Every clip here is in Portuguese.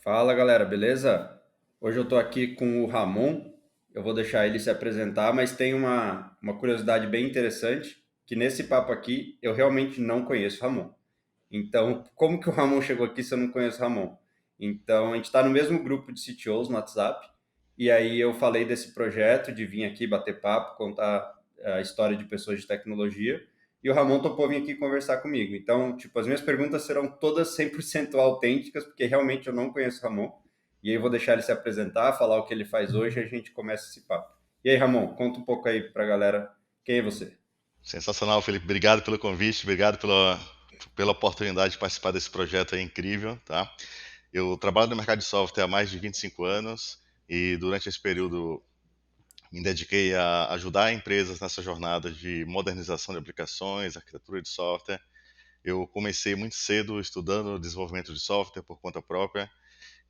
Fala galera, beleza? Hoje eu tô aqui com o Ramon. Eu vou deixar ele se apresentar, mas tem uma curiosidade bem interessante, que nesse papo aqui eu realmente não conheço o Ramon. Então, como que o Ramon chegou aqui se eu não conheço o Ramon? Então, a gente está no mesmo grupo de CTOs no WhatsApp, e aí eu falei desse projeto de vir aqui bater papo, contar a história de pessoas de tecnologia, e o Ramon topou vir aqui conversar comigo. Então, tipo, as minhas perguntas serão todas 100% autênticas, porque realmente eu não conheço o Ramon, e aí eu vou deixar ele se apresentar, falar o que ele faz hoje, e a gente começa esse papo. E aí, Ramon, conta um pouco aí pra galera, quem é você? Sensacional, Felipe. Obrigado pelo convite, obrigado pela oportunidade de participar desse projeto aí incrível, tá? Eu trabalho no mercado de software há mais de 25 anos e durante esse período me dediquei a ajudar empresas nessa jornada de modernização de aplicações, arquitetura de software. Eu comecei muito cedo estudando desenvolvimento de software por conta própria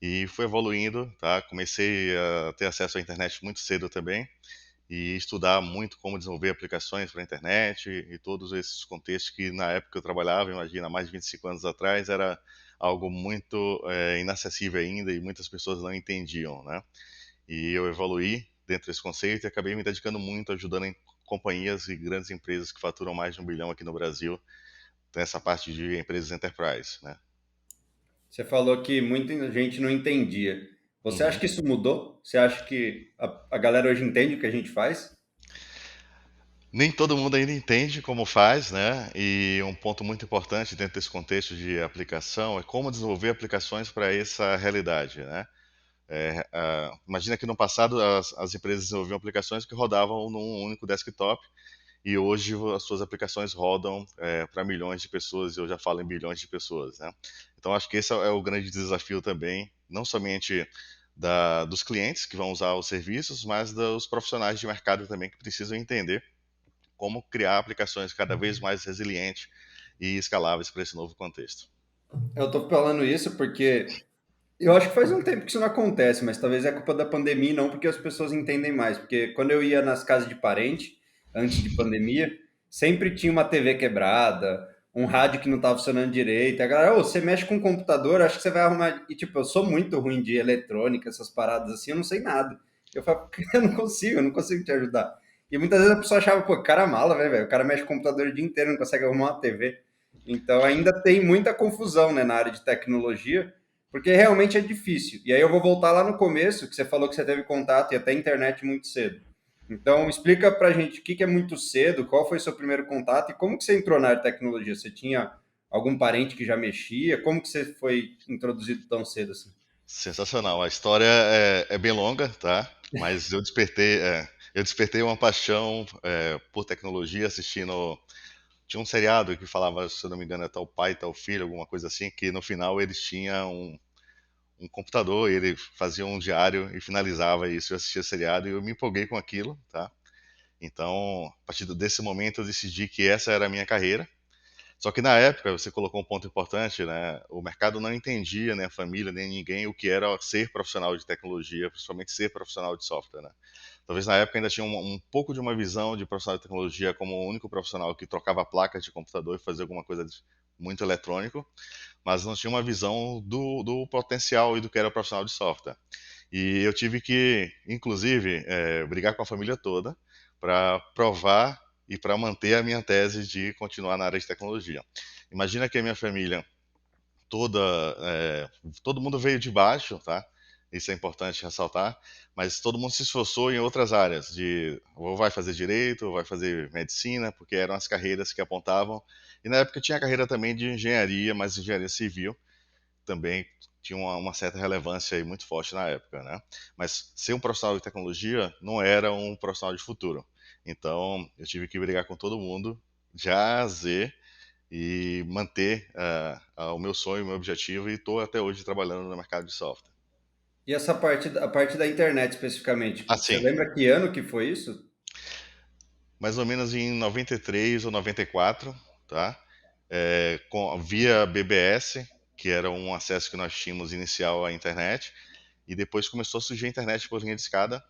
e fui evoluindo, tá? Comecei a ter acesso à internet muito cedo também e estudar muito como desenvolver aplicações para a internet e todos esses contextos que na época que eu trabalhava, imagina, há mais de 25 anos atrás, era algo muito inacessível ainda e muitas pessoas não entendiam, né? E eu evoluí dentro desse conceito e acabei me dedicando muito ajudando em companhias e grandes empresas que faturam mais de 1 bilhão aqui no Brasil, nessa parte de empresas enterprise, né? Você falou que muita gente não entendia. Você acha Uhum. que isso mudou? Você acha que a galera hoje entende o que a gente faz? Nem todo mundo ainda entende como faz, né? E um ponto muito importante dentro desse contexto de aplicação é como desenvolver aplicações para essa realidade, né? Imagina que no passado as empresas desenvolviam aplicações que rodavam num único desktop e hoje as suas aplicações rodam para milhões de pessoas, e eu já falo em bilhões de pessoas, né? Então acho que esse é o grande desafio também, não somente dos clientes que vão usar os serviços, mas dos profissionais de mercado também que precisam entender como criar aplicações cada vez mais resilientes e escaláveis para esse novo contexto. Eu tô falando isso porque eu acho que faz um tempo que isso não acontece, mas talvez é culpa da pandemia, e não porque as pessoas entendem mais. Porque quando eu ia nas casas de parente, antes de pandemia, sempre tinha uma TV quebrada, um rádio que não estava funcionando direito. A galera, ô, você mexe com o computador, acho que você vai arrumar. E tipo, eu sou muito ruim de eletrônica, essas paradas assim, eu não sei nada. Eu falo, eu não consigo te ajudar. E muitas vezes a pessoa achava, pô, cara mala, velho, o cara mexe com o computador o dia inteiro, não consegue arrumar uma TV. Então ainda tem muita confusão, né, na área de tecnologia, porque realmente é difícil. E aí eu vou voltar lá no começo, que você falou que você teve contato e até internet muito cedo. Então, explica pra gente o que é muito cedo, qual foi seu primeiro contato e como que você entrou na área de tecnologia? Você tinha algum parente que já mexia? Como que você foi introduzido tão cedo assim? Sensacional. A história é bem longa, tá? Mas eu despertei uma paixão por tecnologia assistindo. Tinha um seriado que falava, se eu não me engano, é tal pai, tal filho, alguma coisa assim, que no final eles tinham um computador e ele fazia um diário e finalizava isso. Eu assistia o seriado e eu me empolguei com aquilo, tá? Então, a partir desse momento, eu decidi que essa era a minha carreira. Só que na época, você colocou um ponto importante, né? O mercado não entendia, nem a família, nem ninguém, o que era ser profissional de tecnologia, principalmente ser profissional de software, né? Talvez na época ainda tinha um pouco de uma visão de profissional de tecnologia como o único profissional que trocava placas de computador e fazia alguma coisa muito eletrônico, mas não tinha uma visão do potencial e do que era profissional de software. E eu tive que, inclusive, brigar com a família toda para provar e para manter a minha tese de continuar na área de tecnologia. Imagina que a minha família toda, todo mundo veio de baixo, tá? Isso é importante ressaltar, mas todo mundo se esforçou em outras áreas, de ou vai fazer direito, ou vai fazer medicina, porque eram as carreiras que apontavam. E na época tinha a carreira também de engenharia, mas engenharia civil também tinha uma certa relevância aí muito forte na época, né? Mas ser um profissional de tecnologia não era um profissional de futuro. Então, eu tive que brigar com todo mundo, de A a Z, e manter o meu sonho, o meu objetivo, e estou até hoje trabalhando no mercado de software. E essa parte, a parte da internet especificamente, você Assim, lembra que ano que foi isso? mais ou menos em 93 ou 94, tá? Via BBS, que era um acesso que nós tínhamos inicial à internet, e depois começou a surgir a internet por linha de escada,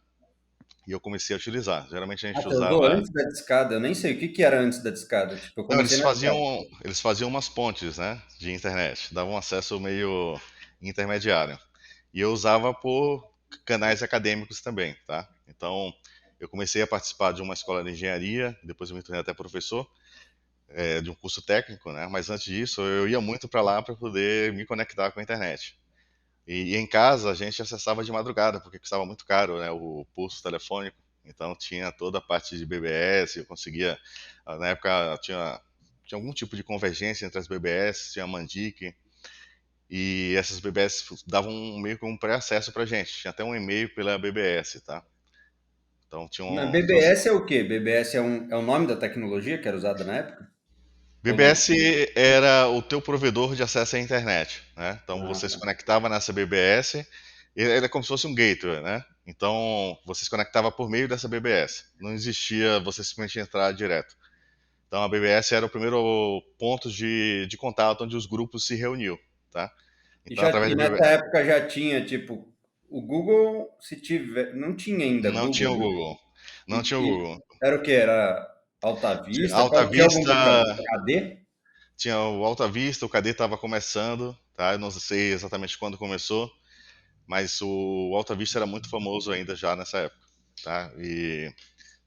e eu comecei a utilizar. Geralmente a Ah, gente você usou usava. antes da discada. Eu nem sei o que era antes da discada. Tipo, eu Não, comecei na discada. eles faziam umas pontes, né, de internet, davam um acesso meio intermediário. e eu usava por canais acadêmicos também, tá? Então, eu comecei a participar de uma escola de engenharia, depois eu me tornei até professor, de um curso técnico, né? Mas antes disso, eu ia muito para lá para poder me conectar com a internet. E em casa a gente acessava de madrugada, porque custava muito caro, né, o pulso telefônico. Então tinha toda a parte de BBS, eu conseguia, na época tinha algum tipo de convergência entre as BBS, tinha a Mandic, e essas BBS davam meio que um pré-acesso pra gente. Tinha até um e-mail pela BBS, tá? Então Mas tinha BBS é o quê? BBS é o nome da tecnologia que era usada na época? Ou não? BBS era o teu provedor de acesso à internet, né? Então Ah, você se tá. conectava nessa BBS, e era como se fosse um gateway, né? Então você se conectava por meio dessa BBS. Não existia você simplesmente entrar direto. Então a BBS era o primeiro ponto de contato onde os grupos se reuniam, tá? Então através E da nessa BBS época já tinha, tipo, o Google, se tiver. Não tinha ainda não tinha Google, o né? Google, não E, tinha o e Google. era o que? Era Alta Tinha Vista? Alta Qual, tinha algum Vista, que era KD? tinha o Alta Vista, o KD estava começando, tá? Eu não sei exatamente quando começou, mas o Alta Vista era muito famoso ainda já nessa época, tá? E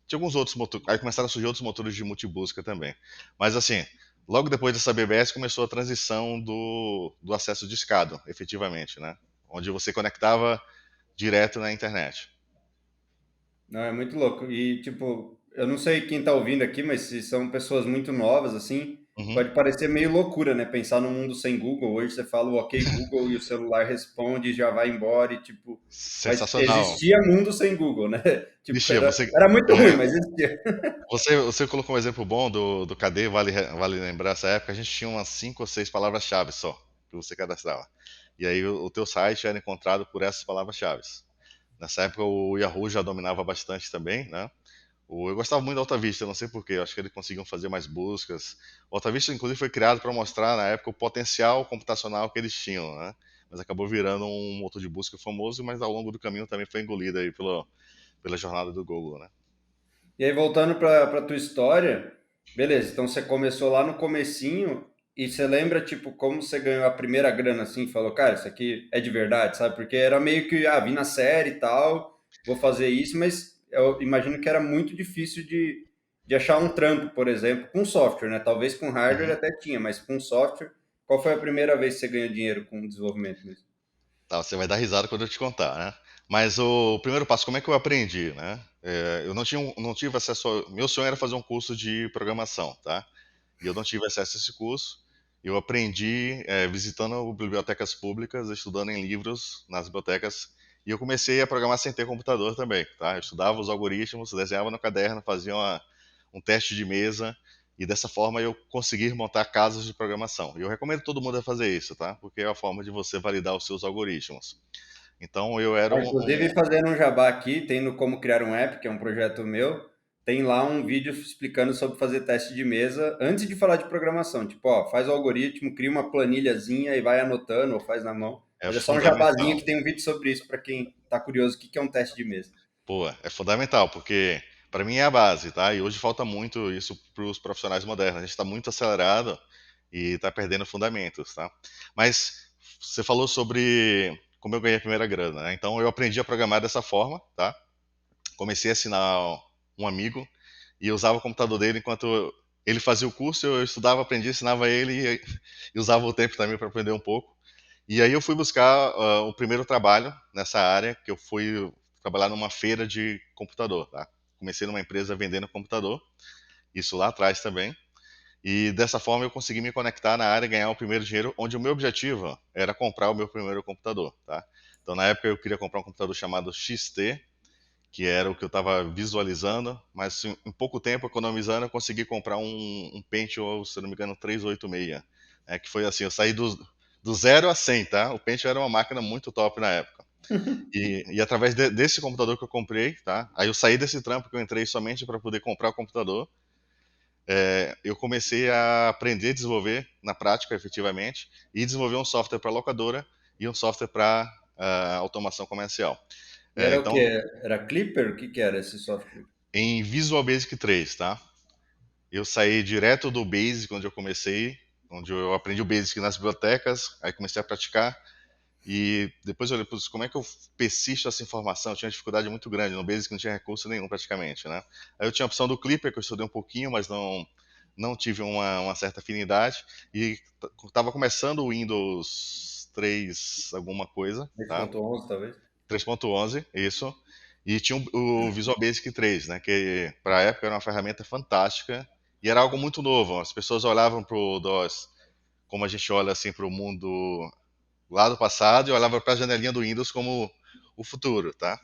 tinha alguns outros motores, aí começaram a surgir outros motores de multibusca também. Mas assim, logo depois dessa BBS começou a transição do acesso discado, efetivamente, né? Onde você conectava direto na internet. Não, é muito louco. E, tipo, eu não sei quem tá ouvindo aqui, mas se são pessoas muito novas, assim, Uhum. pode parecer meio loucura, né? Pensar num mundo sem Google. Hoje você fala o OK Google e o celular responde e já vai embora e, tipo... Mas Sensacional. existia mundo sem Google, né? Tipo, Vixe, era muito ruim, é, mas existia. você colocou um exemplo bom do KD, vale lembrar essa época, a gente tinha umas 5 ou 6 palavras-chave só que você cadastrava. E aí o teu site era encontrado por essas palavras-chave. Nessa época o Yahoo já dominava bastante também, né? Eu gostava muito do Alta Vista, eu não sei porquê, acho que eles conseguiam fazer mais buscas. O Alta Vista, inclusive, foi criado para mostrar na época o potencial computacional que eles tinham, né? Mas acabou virando um motor de busca famoso, mas ao longo do caminho também foi engolido aí pela jornada do Google, né? E aí, voltando para tua história, beleza, então você começou lá no comecinho e você lembra, tipo, como você ganhou a primeira grana, assim, falou, cara, isso aqui é de verdade, sabe? Porque era meio que, vi na série e tal, vou fazer isso, mas eu imagino que era muito difícil de achar um trampo, por exemplo, com software, né? Talvez com hardware Uhum. até tinha, mas com software, qual foi a primeira vez que você ganhou dinheiro com desenvolvimento mesmo? Tá, você vai dar risada quando eu te contar, né? Mas o primeiro passo, como é que eu aprendi, né? Eu não tive acesso. Meu sonho era fazer um curso de programação, tá? E eu não tive acesso a esse curso. Eu aprendi visitando bibliotecas públicas, estudando em livros nas bibliotecas. E eu comecei a programar sem ter computador também, tá? Eu estudava os algoritmos, desenhava no caderno, fazia um teste de mesa. E dessa forma eu consegui montar casas de programação. E eu recomendo todo mundo a fazer isso, tá? Porque é a forma de você validar os seus algoritmos. Então eu era Inclusive, fazendo um jabá aqui, tem no Como Criar um App, que é um projeto meu, tem lá um vídeo explicando sobre fazer teste de mesa antes de falar de programação. Tipo, ó, faz o algoritmo, cria uma planilhazinha e vai anotando ou faz na mão. é Mas é só um jabazinho fundamental. que tem um vídeo sobre isso para quem tá curioso o que que é um teste de mesa. Pô, é fundamental, porque para mim é a base, tá? E hoje falta muito isso para os profissionais modernos. A gente está muito acelerado e está perdendo fundamentos, tá? Mas você falou sobre como eu ganhei a primeira grana, né? Então eu aprendi a programar dessa forma, tá? Comecei a assinar um amigo e eu usava o computador dele enquanto ele fazia o curso, eu estudava, aprendia, ensinava ele e usava o tempo também para aprender um pouco. E aí eu fui buscar o primeiro trabalho nessa área, que eu fui trabalhar numa feira de computador, tá? Comecei numa empresa vendendo computador, isso lá atrás também. E dessa forma eu consegui me conectar na área e ganhar o primeiro dinheiro, onde o meu objetivo era comprar o meu primeiro computador, tá? Então na época eu queria comprar um computador chamado XT, que era o que eu estava visualizando, mas em pouco tempo, economizando, eu consegui comprar um Pentium, se não me engano, 386, que foi assim, eu saí do 0 a 100, tá? O Pentium era uma máquina muito top na época. E através desse computador que eu comprei, tá? Aí eu saí desse trampo que eu entrei somente para poder comprar o computador. Eu comecei a aprender a desenvolver na prática, efetivamente, e desenvolver um software para locadora e um software para automação comercial. E era o quê? Então, Era Clipper? O que que era esse software? em Visual Basic 3, tá? Eu saí direto do Basic, onde eu comecei, onde eu aprendi o Basic nas bibliotecas, aí comecei a praticar. E depois eu olhei, "Putz, como é que eu persisto essa informação?" Eu tinha uma dificuldade muito grande, no Basic não tinha recurso nenhum praticamente, né? Aí eu tinha a opção do Clipper, que eu estudei um pouquinho, mas não tive uma certa afinidade, e estava começando o Windows 3 alguma coisa, tá? 3.11 talvez. 3.11, isso. E tinha o Visual Basic 3, né? Que para a época era uma ferramenta fantástica e era algo muito novo. As pessoas olhavam para o DOS como a gente olha assim para o mundo lá do passado e olhava para a janelinha do Windows como o futuro, tá?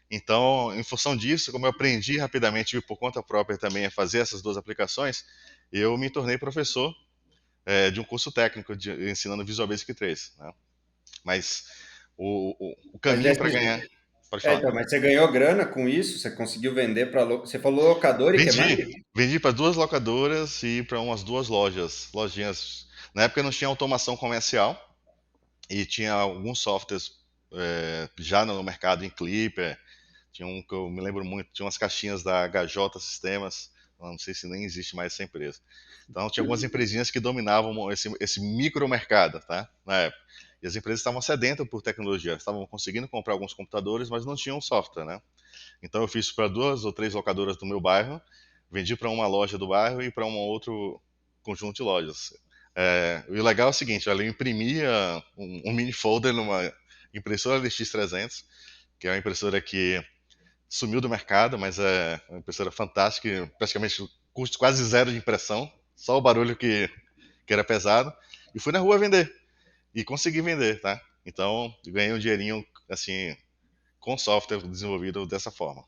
Então, em função disso, como eu aprendi rapidamente e por conta própria também a fazer essas duas aplicações, eu me tornei professor de um curso técnico ensinando Visual Basic 3, né? Mas o Mas daí caminho para ganhar. Pode falar. então, mas você ganhou grana com isso? Você conseguiu vender para. Você falou locador e que mais? Vendi para duas locadoras e para umas duas lojinhas. Na época não tinha automação comercial e tinha alguns softwares já no mercado em Clipper. Tinha um que eu me lembro muito, tinha umas caixinhas da HJ Sistemas, não sei se nem existe mais essa empresa. Então tinha algumas empresinhas que dominavam esse micromercado, tá? Na época. E as empresas estavam sedentas por tecnologia, estavam conseguindo comprar alguns computadores, mas não tinham software, né? Então eu fiz para duas ou três locadoras do meu bairro, vendi para uma loja do bairro e para um outro conjunto de lojas. E o legal é o seguinte, olha, eu imprimia um mini folder numa impressora LX300, que é uma impressora que sumiu do mercado, mas é uma impressora fantástica, praticamente custo quase zero de impressão, só o barulho que era pesado, e fui na rua vender, e consegui vender, tá? Então, ganhei um dinheirinho, assim, com software desenvolvido dessa forma.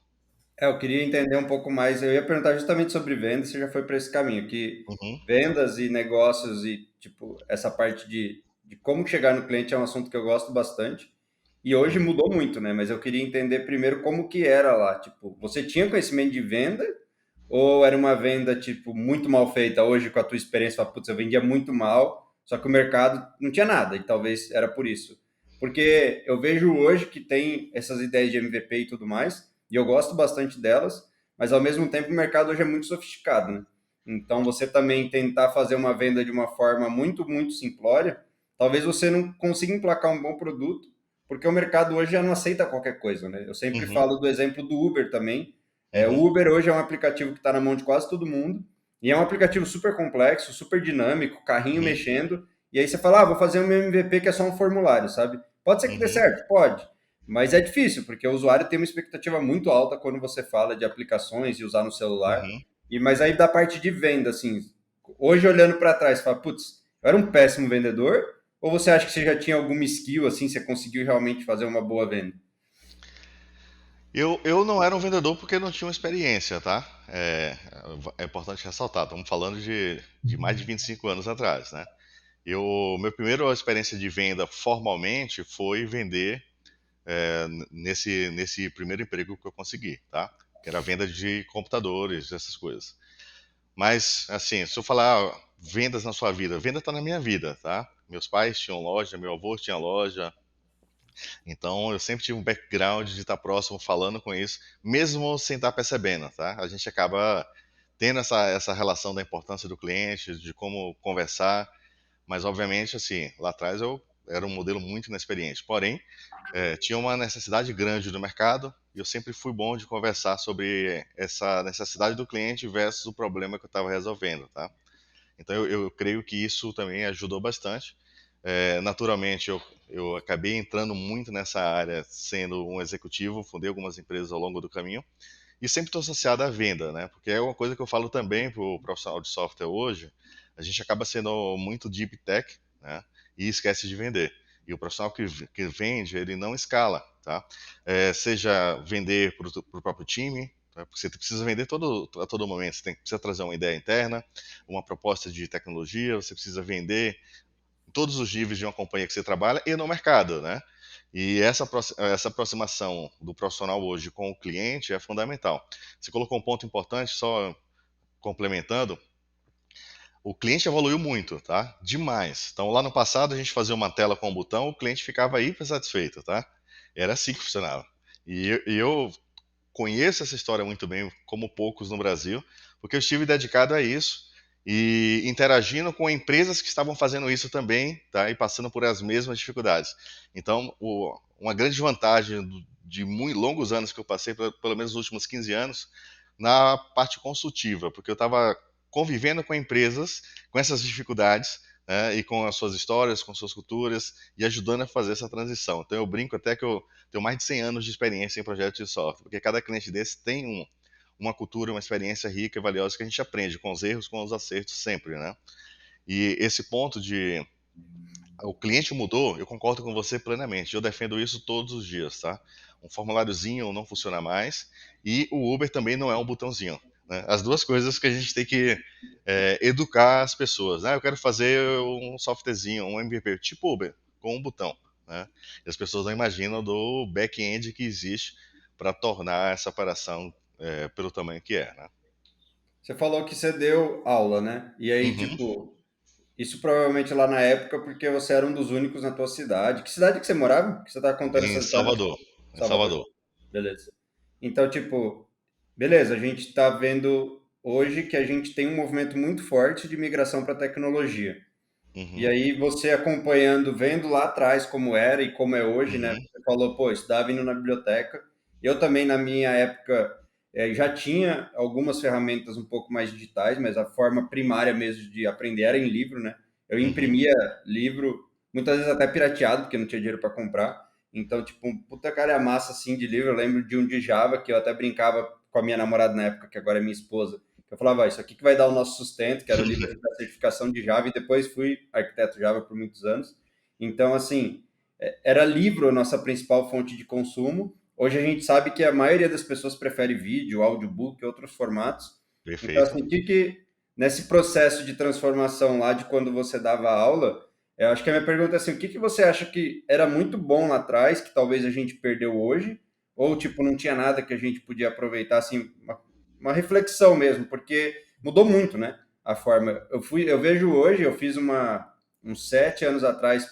Eu queria entender um pouco mais. Eu ia perguntar justamente sobre vendas, você já foi para esse caminho, que Uhum, vendas e negócios e, tipo, essa parte de como chegar no cliente é um assunto que eu gosto bastante. E hoje uhum, mudou muito, né? Mas eu queria entender primeiro como que era lá. Tipo, você tinha conhecimento de venda ou era uma venda, tipo, muito mal feita? Hoje, com a tua experiência, fala, putz, eu vendia muito mal, só que o mercado não tinha nada, e talvez era por isso. Porque eu vejo hoje que tem essas ideias de MVP e tudo mais, e eu gosto bastante delas, mas ao mesmo tempo o mercado hoje é muito sofisticado, né? Então, você também tentar fazer uma venda de uma forma muito, muito simplória, talvez você não consiga emplacar um bom produto, porque o mercado hoje já não aceita qualquer coisa, né? Eu sempre uhum, falo do exemplo do Uber também. O uhum, Uber hoje é um aplicativo que está na mão de quase todo mundo, e é um aplicativo super complexo, super dinâmico, carrinho uhum, mexendo, e aí você fala, vou fazer um MVP que é só um formulário, sabe? Pode ser que dê uhum, certo? Pode. Mas é difícil, porque o usuário tem uma expectativa muito alta quando você fala de aplicações e usar no celular. uhum. Mas aí da parte de venda, assim, hoje olhando para trás, você fala, putz, eu era um péssimo vendedor? Ou você acha que você já tinha alguma skill, assim, você conseguiu realmente fazer uma boa venda? Eu não era um vendedor porque não tinha uma experiência, tá? É importante ressaltar, estamos falando de mais de 25 anos atrás, né? Meu primeiro experiência de venda formalmente foi vender nesse primeiro emprego que eu consegui, tá? Que era venda de computadores, essas coisas. Mas, assim, se eu falar vendas na sua vida, venda está na minha vida, tá? Meus pais tinham loja, meu avô tinha loja, então eu sempre tive um background de estar próximo, falando com isso, mesmo sem estar percebendo, tá? A gente acaba tendo essa relação da importância do cliente, de como conversar, mas obviamente, assim, lá atrás eu era um modelo muito inexperiente. Porém, tinha uma necessidade grande do mercado e eu sempre fui bom de conversar sobre essa necessidade do cliente versus o problema que eu estava resolvendo, tá? Então eu creio que isso também ajudou bastante. Naturalmente, eu acabei entrando muito nessa área sendo um executivo, fundei algumas empresas ao longo do caminho e sempre estou associado à venda, né? Porque é uma coisa que eu falo também para o profissional de software hoje, a gente acaba sendo muito deep tech, né? E esquece de vender. E o profissional que vende, ele não escala, tá? Seja vender para o próprio time, tá? Porque você precisa vender a todo momento. Precisa trazer uma ideia interna, uma proposta de tecnologia, você precisa vender em todos os níveis de uma companhia que você trabalha e no mercado, né? E essa aproximação do profissional hoje com o cliente é fundamental. Você colocou um ponto importante, só complementando, o cliente evoluiu muito, tá? Demais. Então, lá no passado, a gente fazia uma tela com um botão, o cliente ficava hiper satisfeito, tá? Era assim que funcionava. E eu conheço essa história muito bem, como poucos no Brasil, porque eu estive dedicado a isso e interagindo com empresas que estavam fazendo isso também, tá? E passando por as mesmas dificuldades. Então, uma grande vantagem de muito longos anos que eu passei, pelo menos nos últimos 15 anos, na parte consultiva, porque eu estava convivendo com empresas com essas dificuldades, né, e com as suas histórias, com suas culturas, e ajudando a fazer essa transição. Então eu brinco até que eu tenho mais de 100 anos de experiência em projetos de software, porque cada cliente desse tem uma cultura, uma experiência rica e valiosa que a gente aprende com os erros, com os acertos sempre, né? E esse ponto de o cliente mudou, eu concordo com você plenamente. Eu defendo isso todos os dias, tá? Um formuláriozinho não funciona mais e o Uber também não é um botãozinho, né? As duas coisas que a gente tem que educar as pessoas, né? Eu quero fazer um softwarezinho, um MVP, tipo Uber, com um botão, né? E as pessoas não imaginam do back-end que existe para tornar essa operação pelo tamanho que é, né? Você falou que você deu aula, né? E aí, Uhum. tipo, isso provavelmente lá na época porque você era um dos únicos na tua cidade. Que cidade que você morava? Que você tá contando Em essa história? Salvador, em Salvador. Salvador. Beleza. Então, tipo, beleza, a gente está vendo hoje que a gente tem um movimento muito forte de migração para tecnologia. E Uhum, aí você acompanhando, vendo lá atrás como era e como é hoje, né? uhum, Você falou, pô, estudava indo na biblioteca. Eu também, na minha época, já tinha algumas ferramentas um pouco mais digitais, mas a forma primária mesmo de aprender era em livro, né? Eu uhum. imprimia livro, muitas vezes até pirateado, porque não tinha dinheiro para comprar. Então, tipo, um puta calhamaça assim de livro. Eu lembro de um de Java que eu até brincava com a minha namorada na época, que agora é minha esposa. Eu falava, isso aqui que vai dar o nosso sustento, que era o livro da certificação de Java, e depois fui arquiteto Java por muitos anos. Então, assim, era livro a nossa principal fonte de consumo. Hoje a gente sabe que a maioria das pessoas prefere vídeo, audiobook e outros formatos. Então, Perfeito. assim, nesse processo de transformação lá de quando você dava aula, eu acho que a minha pergunta é assim, o que você acha que era muito bom lá atrás, que talvez a gente perdeu hoje, ou, tipo, não tinha nada que a gente podia aproveitar, assim, uma reflexão mesmo, porque mudou muito, né? A forma. Eu vejo hoje, eu fiz uns 7 anos atrás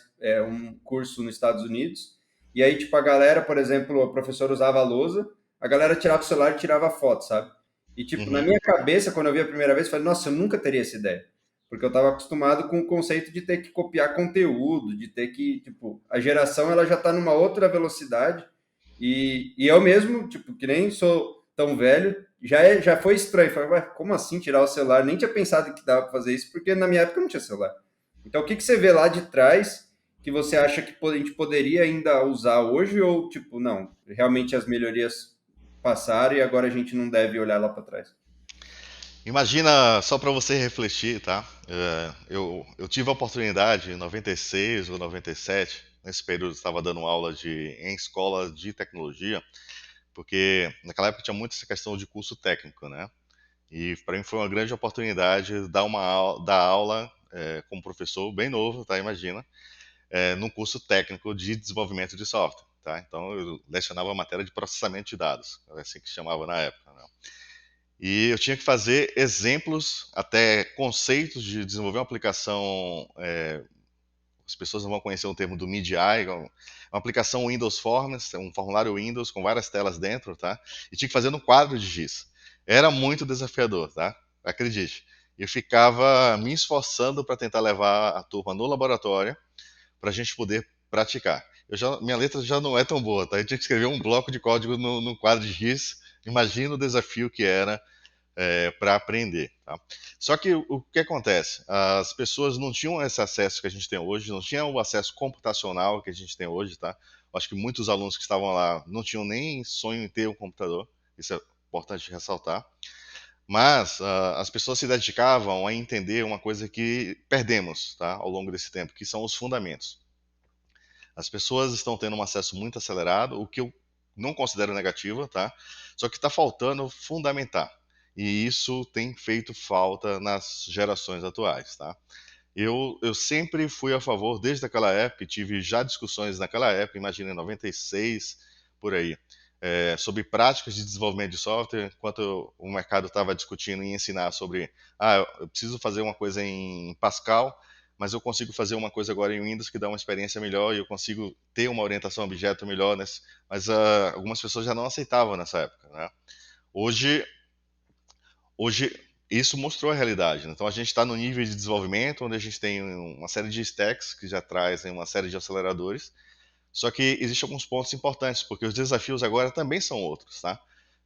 um curso nos Estados Unidos, e aí, tipo, a galera, por exemplo, o professor usava a lousa, a galera tirava o celular e tirava foto, sabe? E, tipo, na Uhum. minha cabeça, quando eu vi a primeira vez, eu falei, nossa, eu nunca teria essa ideia. Porque eu estava acostumado com o conceito de ter que copiar conteúdo, de ter que, tipo, a geração ela já está numa outra velocidade, e eu mesmo, tipo, que nem sou tão velho, já foi estranho. Falei, ué, como assim tirar o celular? Nem tinha pensado que dava para fazer isso, porque na minha época não tinha celular. Então, o que você vê lá de trás que você acha que a gente poderia ainda usar hoje, ou, tipo, não, realmente as melhorias passaram e agora a gente não deve olhar lá para trás? Imagina, só para você refletir, tá? Eu tive a oportunidade em 96 ou 97, nesse período eu estava dando aula em escola de tecnologia, porque naquela época tinha muito essa questão de curso técnico, né? E para mim foi uma grande oportunidade dar dar aula como professor bem novo, tá? Imagina, num curso técnico de desenvolvimento de software, tá? Então eu lecionava a matéria de processamento de dados, era assim que se chamava na época, né? E eu tinha que fazer exemplos, até conceitos de desenvolver uma aplicação. As pessoas não vão conhecer o termo do MIDI, uma aplicação Windows Forms, um formulário Windows com várias telas dentro, tá? E tinha que fazer no quadro de giz. Era muito desafiador, tá? Acredite. Eu ficava me esforçando para tentar levar a turma no laboratório para a gente poder praticar. Minha letra já não é tão boa, tá? Eu tinha que escrever um bloco de código no quadro de giz. Imagina o desafio que era para aprender. Tá? Só que o que acontece? As pessoas não tinham esse acesso que a gente tem hoje, não tinham o acesso computacional que a gente tem hoje. Tá? Acho que muitos alunos que estavam lá não tinham nem sonho em ter um computador, isso é importante ressaltar. Mas as pessoas se dedicavam a entender uma coisa que perdemos tá, ao longo desse tempo, que são os fundamentos. As pessoas estão tendo um acesso muito acelerado, o que eu não considero negativo, tá? Só que está faltando fundamentar. E isso tem feito falta nas gerações atuais, tá? Eu sempre fui a favor, desde aquela época, e tive já discussões naquela época, imagina em 96, por aí, sobre práticas de desenvolvimento de software, enquanto o mercado estava discutindo e ensinar sobre, eu preciso fazer uma coisa em Pascal, mas eu consigo fazer uma coisa agora em Windows que dá uma experiência melhor e eu consigo ter uma orientação a objeto melhor, mas algumas pessoas já não aceitavam nessa época, né? Hoje, hoje isso mostrou a realidade, né? Então a gente está no nível de desenvolvimento onde a gente tem uma série de stacks que já trazem uma série de aceleradores, só que existem alguns pontos importantes, porque os desafios agora também são outros, tá?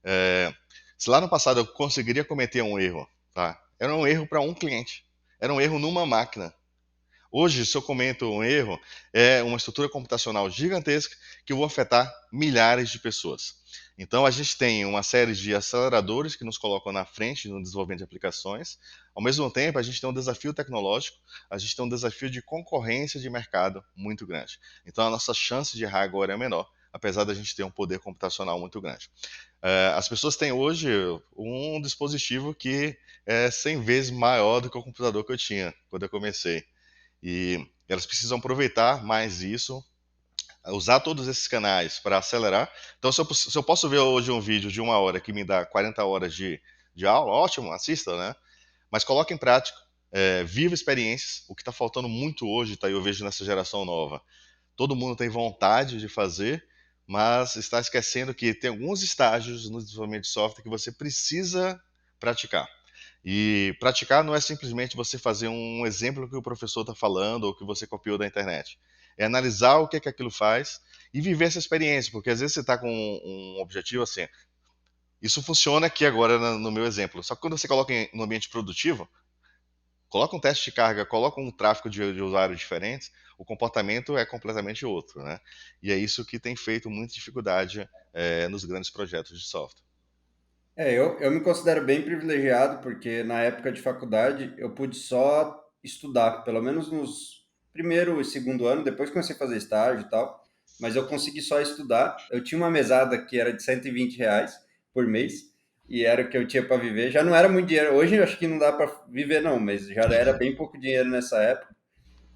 É, se lá no passado eu conseguiria cometer um erro, tá? Era um erro para um cliente, era um erro numa máquina. Hoje, se eu comento um erro, é uma estrutura computacional gigantesca que eu vou afetar milhares de pessoas. Então, a gente tem uma série de aceleradores que nos colocam na frente no desenvolvimento de aplicações. Ao mesmo tempo, a gente tem um desafio tecnológico, a gente tem um desafio de concorrência de mercado muito grande. Então, a nossa chance de errar agora é menor, apesar da gente ter um poder computacional muito grande. As pessoas têm hoje um dispositivo que é 100 vezes maior do que o computador que eu tinha quando eu comecei. E elas precisam aproveitar mais isso, usar todos esses canais para acelerar. Então, se eu posso ver hoje um vídeo de 1 hora que me dá 40 horas de aula, ótimo, assista, né? Mas coloque em prática, viva experiências. O que está faltando muito hoje, tá, eu vejo nessa geração nova. Todo mundo tem vontade de fazer, mas está esquecendo que tem alguns estágios no desenvolvimento de software que você precisa praticar. E praticar não é simplesmente você fazer um exemplo que o professor está falando ou que você copiou da internet. É analisar o que, que aquilo faz e viver essa experiência, porque às vezes você está com um objetivo assim, isso funciona aqui agora no meu exemplo, só que quando você coloca no ambiente produtivo, coloca um teste de carga, coloca um tráfego de usuários diferentes, o comportamento é completamente outro, né? E é isso que tem feito muita dificuldade nos grandes projetos de software. Eu me considero bem privilegiado, porque na época de faculdade eu pude só estudar, pelo menos nos primeiro e segundo ano, depois comecei a fazer estágio e tal, mas eu consegui só estudar. Eu tinha uma mesada que era de R$ 120 por mês, e era o que eu tinha para viver. Já não era muito dinheiro, hoje eu acho que não dá para viver não, mas já era bem pouco dinheiro nessa época,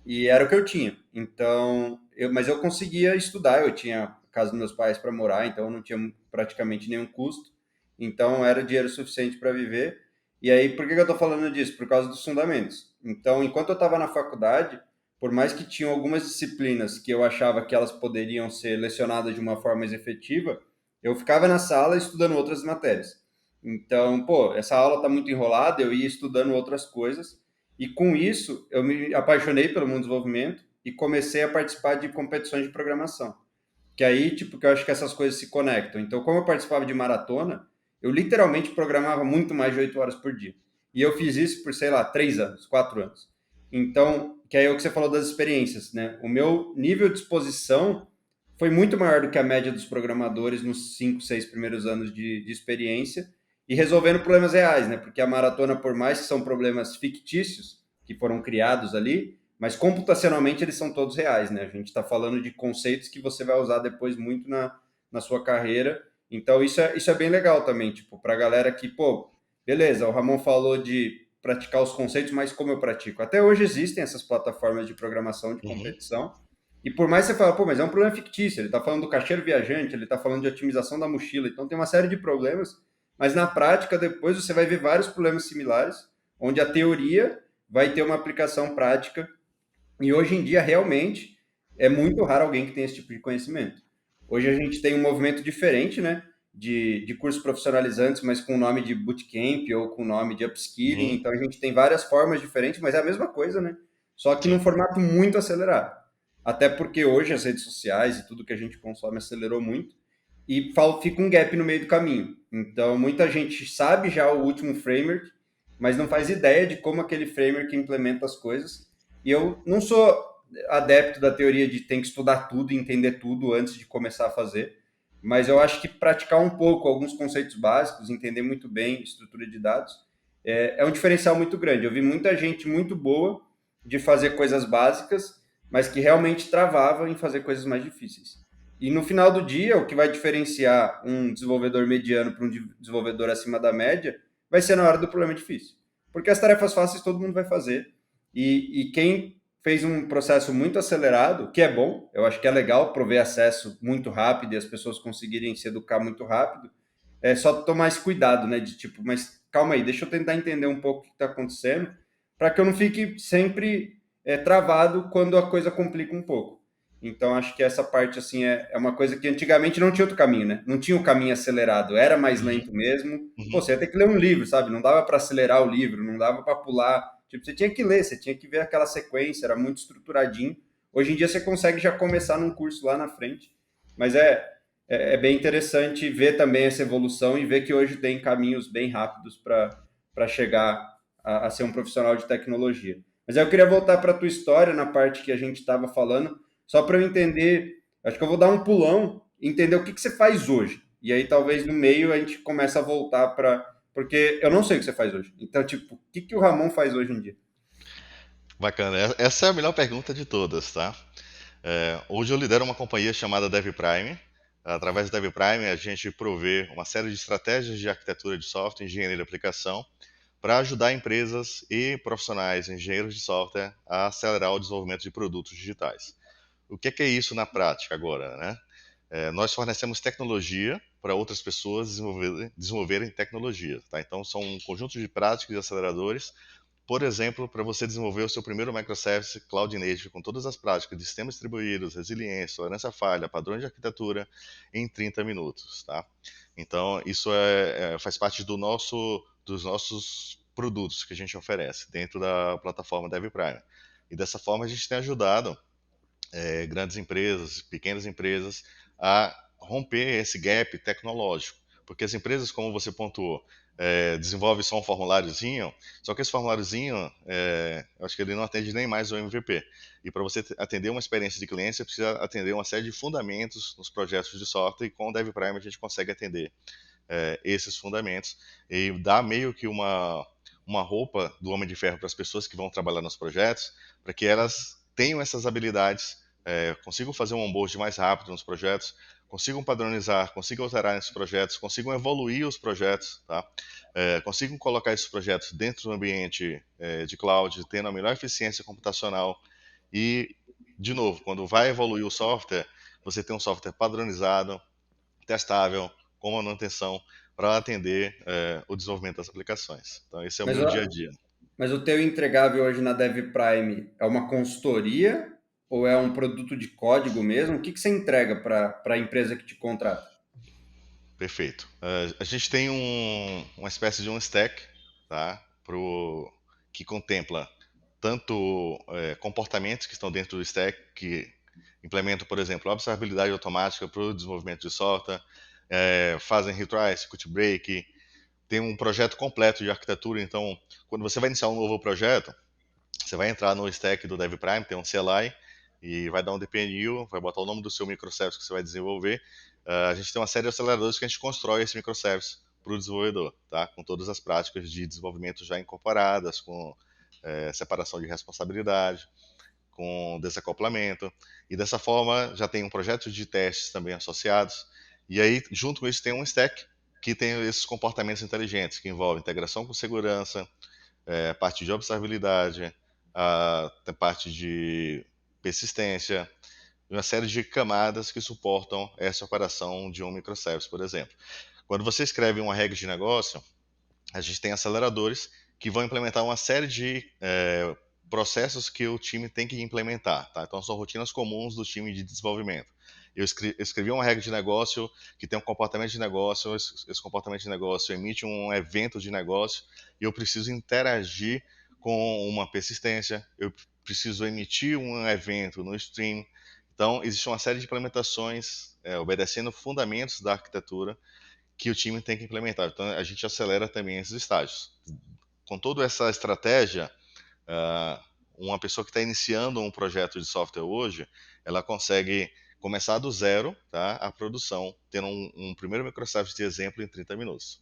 e era o que eu tinha. Então, mas eu conseguia estudar, eu tinha a casa dos meus pais para morar, então eu não tinha praticamente nenhum custo. Então era dinheiro suficiente para viver. E aí, por que eu estou falando disso? Por causa dos fundamentos. Então, enquanto eu estava na faculdade, por mais que tinham algumas disciplinas que eu achava que elas poderiam ser lecionadas de uma forma mais efetiva, eu ficava na sala estudando outras matérias. Então, pô, essa aula está muito enrolada, eu ia estudando outras coisas e com isso, eu me apaixonei pelo mundo do desenvolvimento e comecei a participar de competições de programação. Que aí, tipo, que eu acho que essas coisas se conectam. Então, como eu participava de maratona, eu literalmente programava muito mais de 8 horas por dia. E eu fiz isso por, sei lá, 3 anos, 4 anos. Então, que aí é o que você falou das experiências, né? O meu nível de exposição foi muito maior do que a média dos programadores nos 5, 6 primeiros anos de experiência e resolvendo problemas reais, né? Porque a maratona, por mais que são problemas fictícios que foram criados ali, mas computacionalmente eles são todos reais, né? A gente está falando de conceitos que você vai usar depois muito na sua carreira. Então isso é bem legal também, tipo, para a galera que, pô, beleza, o Ramon falou de praticar os conceitos, mas como eu pratico? Até hoje existem essas plataformas de programação de Uhum. competição, e por mais que você fale, pô, mas é um problema fictício, ele está falando do caixeiro viajante, ele está falando de otimização da mochila, então tem uma série de problemas, mas na prática depois você vai ver vários problemas similares, onde a teoria vai ter uma aplicação prática, e hoje em dia realmente é muito raro alguém que tenha esse tipo de conhecimento. Hoje a gente tem um movimento diferente, né, de cursos profissionalizantes, mas com o nome de bootcamp ou com o nome de upskilling, Uhum. então a gente tem várias formas diferentes, mas é a mesma coisa, né? Só que num Sim. formato muito acelerado. Até porque hoje as redes sociais e tudo que a gente consome acelerou muito e fica um gap no meio do caminho. Então, muita gente sabe já o último framework, mas não faz ideia de como aquele framework implementa as coisas. E eu não sou adepto da teoria de tem que estudar tudo e entender tudo antes de começar a fazer, mas eu acho que praticar um pouco alguns conceitos básicos, entender muito bem estrutura de dados, é um diferencial muito grande. Eu vi muita gente muito boa de fazer coisas básicas, mas que realmente travava em fazer coisas mais difíceis. E no final do dia, o que vai diferenciar um desenvolvedor mediano para um desenvolvedor acima da média vai ser na hora do problema difícil. Porque as tarefas fáceis todo mundo vai fazer. E quem fez um processo muito acelerado, que é bom, eu acho que é legal prover acesso muito rápido e as pessoas conseguirem se educar muito rápido, é só tomar esse cuidado, né? De tipo, mas calma aí, deixa eu tentar entender um pouco o que está acontecendo, para que eu não fique sempre travado quando a coisa complica um pouco. Então, acho que essa parte, assim, é uma coisa que antigamente não tinha outro caminho, né? Não tinha o caminho acelerado, era mais Uhum, lento mesmo. Pô, uhum. você ia ter que ler um livro, sabe? Não dava para acelerar o livro, não dava para pular. Tipo, você tinha que ler, você tinha que ver aquela sequência, era muito estruturadinho. Hoje em dia você consegue já começar num curso lá na frente. Mas é bem interessante ver também essa evolução e ver que hoje tem caminhos bem rápidos para chegar a ser um profissional de tecnologia. Mas aí eu queria voltar para a tua história, na parte que a gente estava falando, só para eu entender. Acho que eu vou dar um pulão e entender o que você faz hoje. E aí talvez no meio a gente comece a voltar para. Porque eu não sei o que você faz hoje. Então, tipo, o que o Ramon faz hoje em dia? Bacana. Essa é a melhor pergunta de todas, tá? Hoje eu lidero uma companhia chamada DevPrime. Através da DevPrime, a gente provê uma série de estratégias de arquitetura de software, engenharia de aplicação, para ajudar empresas e profissionais, engenheiros de software, a acelerar o desenvolvimento de produtos digitais. O que é isso na prática agora, né? Nós fornecemos tecnologia para outras pessoas desenvolverem tecnologia, tá? Então, são um conjunto de práticas e aceleradores. Por exemplo, para você desenvolver o seu primeiro microservice Cloud Native com todas as práticas de sistemas distribuídos, resiliência, tolerância à falha, padrões de arquitetura em 30 minutos, tá? Então, isso faz parte dos nossos produtos que a gente oferece dentro da plataforma DevPrime. E dessa forma a gente tem ajudado grandes empresas, pequenas empresas, a romper esse gap tecnológico. Porque as empresas, como você pontuou, desenvolvem só um formuláriozinho, só que esse formuláriozinho, eu acho que ele não atende nem mais o MVP. E para você atender uma experiência de cliente, você precisa atender uma série de fundamentos nos projetos de software, e com o DevPrime a gente consegue atender esses fundamentos e dar meio que uma roupa do Homem de Ferro para as pessoas que vão trabalhar nos projetos, para que elas tenham essas habilidades, consigam fazer um onboard mais rápido nos projetos, consigam padronizar, consigam alterar esses projetos, consigam evoluir os projetos, tá? Consigam colocar esses projetos dentro do ambiente de cloud, tendo a melhor eficiência computacional e, de novo, quando vai evoluir o software, você tem um software padronizado, testável, com manutenção, para atender o desenvolvimento das aplicações. Então, esse é o Mas, meu dia a dia. mas o teu entregável hoje na Dev Prime é uma consultoria ou é um produto de código mesmo? O que você entrega para a empresa que te contrata? Perfeito. A gente tem uma espécie de um stack, tá? Que contempla tanto comportamentos que estão dentro do stack, que implementam, por exemplo, observabilidade automática para o desenvolvimento de software, fazem retry, circuit break, tem um projeto completo de arquitetura. Então, quando você vai iniciar um novo projeto, você vai entrar no stack do DevPrime, tem um CLI, e vai dar um DPNU, vai botar o nome do seu microservice que você vai desenvolver. A gente tem uma série de aceleradores que a gente constrói esse microservice para o desenvolvedor, tá? Com todas as práticas de desenvolvimento já incorporadas, com separação de responsabilidade, com desacoplamento. E dessa forma, já tem um projeto de testes também associados. E aí, junto com isso, tem um stack que tem esses comportamentos inteligentes, que envolve integração com segurança, parte de observabilidade, a parte de persistência, uma série de camadas que suportam essa operação de um microservice, por exemplo. Quando você escreve uma regra de negócio, a gente tem aceleradores que vão implementar uma série de processos que o time tem que implementar. Tá? Então, são rotinas comuns do time de desenvolvimento. Eu escrevi uma regra de negócio que tem um comportamento de negócio, esse comportamento de negócio emite um evento de negócio e eu preciso interagir com uma persistência, eu preciso emitir um evento no stream. Então, existe uma série de implementações obedecendo fundamentos da arquitetura que o time tem que implementar. Então, a gente acelera também esses estágios. Com toda essa estratégia, uh, uma pessoa que está iniciando um projeto de software hoje, ela consegue começar do zero, tá, a produção, tendo um primeiro microservice de exemplo em 30 minutos.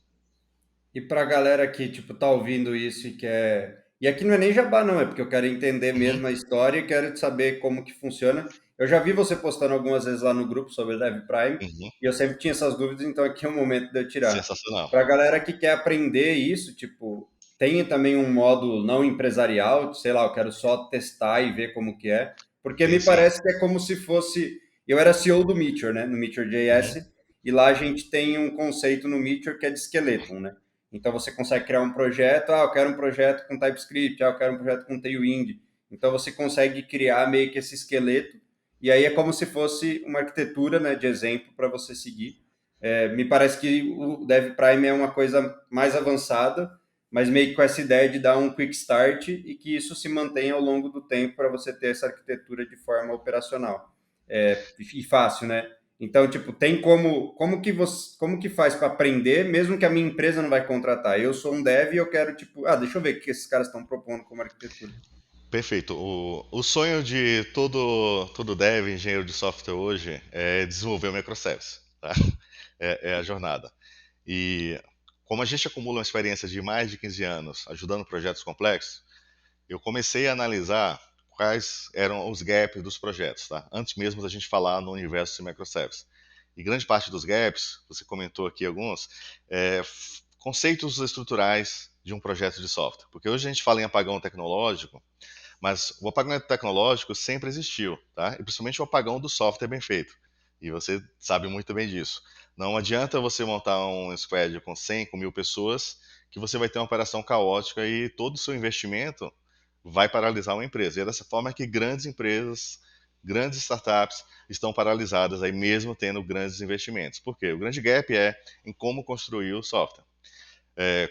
E para a galera que, tipo, tá ouvindo isso e quer... E aqui não é nem jabá, não, é porque eu quero entender Uhum, mesmo a história e quero saber como que funciona. Eu já vi você postando algumas vezes lá no grupo sobre o Dev Prime uhum, e eu sempre tinha essas dúvidas, então aqui é o momento de eu tirar. sensacional. Para a galera que quer aprender isso, tipo, tem também um modo não empresarial, sei lá, eu quero só testar e ver como que é, porque Sim, me sim. parece que é como se fosse... Eu era CEO do Meteor, né, no Meteor Uhum, JS, e lá a gente tem um conceito no Meteor que é de skeleton, né? Então você consegue criar um projeto, eu quero um projeto com TypeScript, eu quero um projeto com Tailwind. Então você consegue criar meio que esse esqueleto e aí é como se fosse uma arquitetura, né, de exemplo para você seguir. Me parece que o Dev Prime é uma coisa mais avançada, mas meio que com essa ideia de dar um quick start e que isso se mantenha ao longo do tempo para você ter essa arquitetura de forma operacional. E fácil, né? Então, tipo, tem como que faz para aprender, mesmo que a minha empresa não vai contratar. Eu sou um dev e eu quero, tipo, deixa eu ver o que esses caras estão propondo como arquitetura. Perfeito. O sonho de todo dev, engenheiro de software hoje é desenvolver o microservice, tá? É a jornada. E como a gente acumula uma experiência de mais de 15 anos ajudando projetos complexos, eu comecei a analisar quais eram os gaps dos projetos, tá? Antes mesmo da gente falar no universo de microservices. E grande parte dos gaps, você comentou aqui alguns, conceitos estruturais de um projeto de software. Porque hoje a gente fala em apagão tecnológico, mas o apagão tecnológico sempre existiu, tá? E principalmente o apagão do software bem feito. E você sabe muito bem disso. Não adianta você montar um squad com 100, com 1000 pessoas, que você vai ter uma operação caótica e todo o seu investimento vai paralisar uma empresa. E é dessa forma que grandes empresas, grandes startups estão paralisadas aí mesmo tendo grandes investimentos. Por quê? O grande gap é em como construir o software.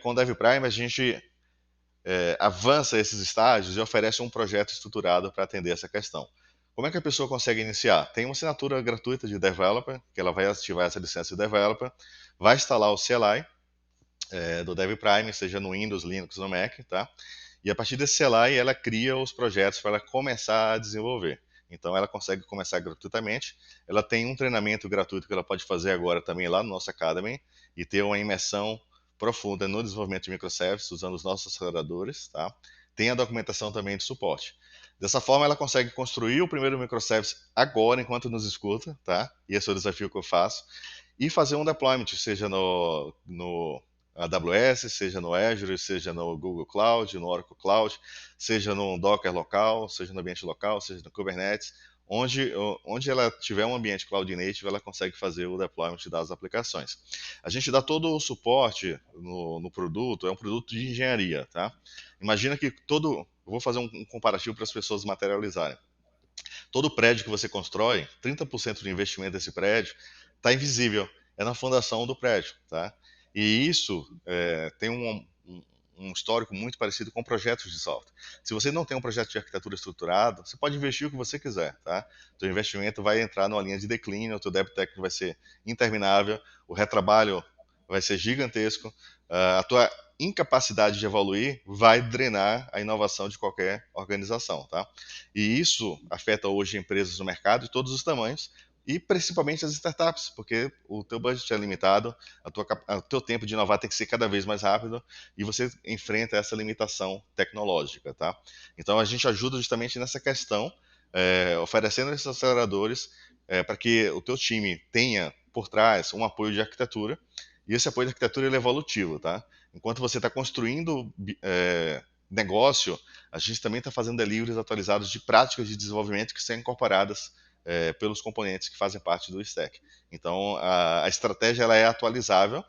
Com o DevPrime a gente avança esses estágios e oferece um projeto estruturado para atender essa questão. Como é que a pessoa consegue iniciar? Tem uma assinatura gratuita de developer, que ela vai ativar essa licença de developer, vai instalar o CLI do DevPrime, seja no Windows, Linux ou Mac, tá? E a partir desse CLI, ela cria os projetos para ela começar a desenvolver. Então, ela consegue começar gratuitamente. Ela tem um treinamento gratuito que ela pode fazer agora também lá no nosso Academy e ter uma imersão profunda no desenvolvimento de microservices usando os nossos aceleradores, tá? Tem a documentação também de suporte. Dessa forma, ela consegue construir o primeiro microservice agora, enquanto nos escuta, tá? E esse é o desafio que eu faço. E fazer um deployment, seja no AWS, seja no Azure, seja no Google Cloud, no Oracle Cloud, seja no Docker local, seja no ambiente local, seja no Kubernetes, onde ela tiver um ambiente Cloud Native, ela consegue fazer o deployment das aplicações. A gente dá todo o suporte no produto, é um produto de engenharia, tá? Imagina que vou fazer um comparativo para as pessoas materializarem. Todo prédio que você constrói, 30% do investimento desse prédio está invisível, é na fundação do prédio, tá? E isso tem um histórico muito parecido com projetos de software. Se você não tem um projeto de arquitetura estruturado, você pode investir o que você quiser, tá? O teu investimento vai entrar numa linha de declínio, o teu débito técnico vai ser interminável, o retrabalho vai ser gigantesco, a tua incapacidade de evoluir vai drenar a inovação de qualquer organização, tá? E isso afeta hoje empresas no mercado de todos os tamanhos e principalmente as startups, porque o teu budget é limitado, o teu tempo de inovar tem que ser cada vez mais rápido e você enfrenta essa limitação tecnológica, tá? Então a gente ajuda justamente nessa questão, oferecendo esses aceleradores para que o teu time tenha por trás um apoio de arquitetura e esse apoio de arquitetura ele é evolutivo, tá? Enquanto você está construindo negócio, a gente também está fazendo deliveries atualizados de práticas de desenvolvimento que são incorporadas pelos componentes que fazem parte do stack. Então, a estratégia ela é atualizável,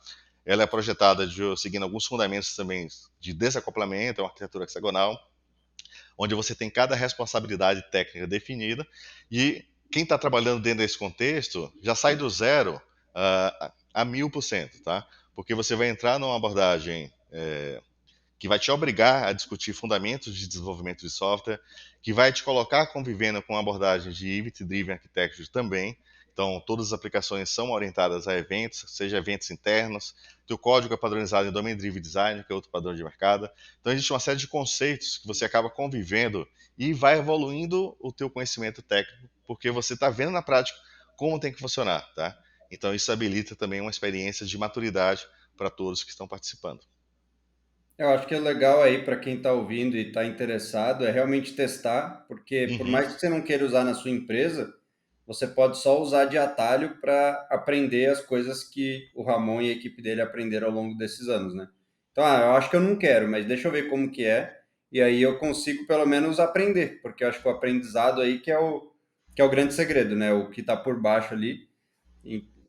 ela é projetada seguindo alguns fundamentos também de desacoplamento, é uma arquitetura hexagonal, onde você tem cada responsabilidade técnica definida e quem está trabalhando dentro desse contexto já sai do zero a 1000%, tá? Porque você vai entrar numa abordagem que vai te obrigar a discutir fundamentos de desenvolvimento de software, que vai te colocar convivendo com abordagens de Event-Driven Architecture também. Então, todas as aplicações são orientadas a eventos, seja eventos internos, teu código é padronizado em Domain Driven Design, que é outro padrão de mercado. Então, existe uma série de conceitos que você acaba convivendo e vai evoluindo o teu conhecimento técnico, porque você está vendo na prática como tem que funcionar, tá? Então, isso habilita também uma experiência de maturidade para todos que estão participando. Eu acho que é legal aí para quem está ouvindo e está interessado é realmente testar, porque por Uhum. mais que você não queira usar na sua empresa, você pode só usar de atalho para aprender as coisas que o Ramon e a equipe dele aprenderam ao longo desses anos, né? Então, eu acho que eu não quero, mas deixa eu ver como que é, e aí eu consigo pelo menos aprender, porque eu acho que o aprendizado aí que é o grande segredo, né? O que está por baixo ali.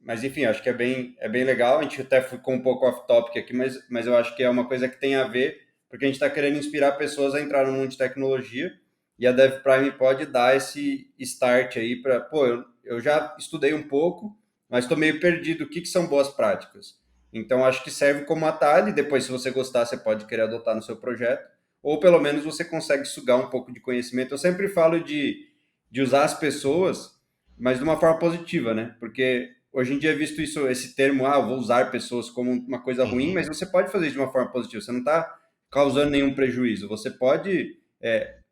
Mas enfim, acho que é bem legal. A gente até ficou um pouco off-topic aqui, mas eu acho que é uma coisa que tem a ver, porque a gente está querendo inspirar pessoas a entrar no mundo de tecnologia. e a DevPrime pode dar esse start aí para, pô, eu já estudei um pouco, mas estou meio perdido. O que são boas práticas? Então, acho que serve como atalho, e depois, se você gostar, você pode querer adotar no seu projeto, ou pelo menos você consegue sugar um pouco de conhecimento. Eu sempre falo de usar as pessoas, mas de uma forma positiva, né? Porque hoje em dia é visto isso, esse termo, eu vou usar pessoas como uma coisa ruim, Uhum, mas você pode fazer isso de uma forma positiva, você não está causando nenhum prejuízo. Você pode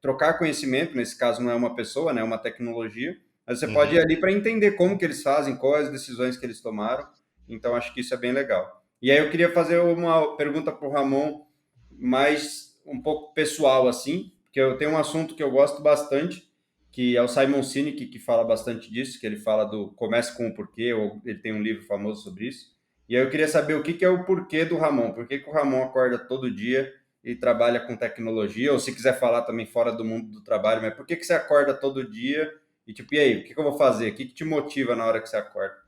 trocar conhecimento, nesse caso não é uma pessoa, né, é uma tecnologia, mas você pode uhum. ir ali para entender como que eles fazem, quais as decisões que eles tomaram. Então, acho que isso é bem legal. E aí eu queria fazer uma pergunta para o Ramon, mais um pouco pessoal, assim, porque eu tenho um assunto que eu gosto bastante, que é o Simon Sinek, que fala bastante disso, que ele fala do comece com o porquê, ou ele tem um livro famoso sobre isso. E aí eu queria saber o que é o porquê do Ramon, por que o Ramon acorda todo dia e trabalha com tecnologia, ou se quiser falar também fora do mundo do trabalho, mas por que você acorda todo dia e tipo, e aí, o que eu vou fazer? O que te motiva na hora que você acorda?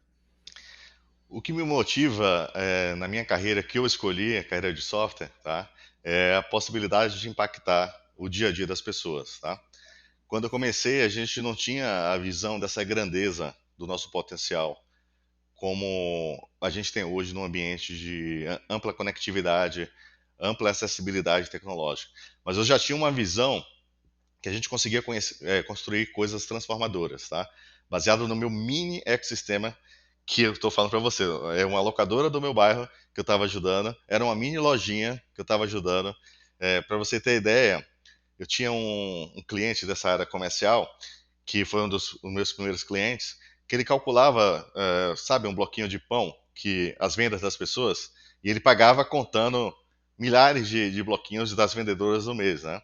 O que me motiva na minha carreira que eu escolhi, a carreira de software, tá? É a possibilidade de impactar o dia a dia das pessoas, tá? Quando eu comecei, a gente não tinha a visão dessa grandeza do nosso potencial, como a gente tem hoje num ambiente de ampla conectividade, ampla acessibilidade tecnológica. Mas eu já tinha uma visão que a gente conseguia construir coisas transformadoras, tá? Baseado no meu mini ecossistema que eu estou falando para você. É uma locadora do meu bairro que eu estava ajudando, era uma mini lojinha que eu estava ajudando. Para você ter ideia, eu tinha um cliente dessa área comercial, que foi um dos meus primeiros clientes, que ele calculava, sabe, um bloquinho de pão, que as vendas das pessoas, e ele pagava contando milhares de bloquinhos das vendedoras no mês, né?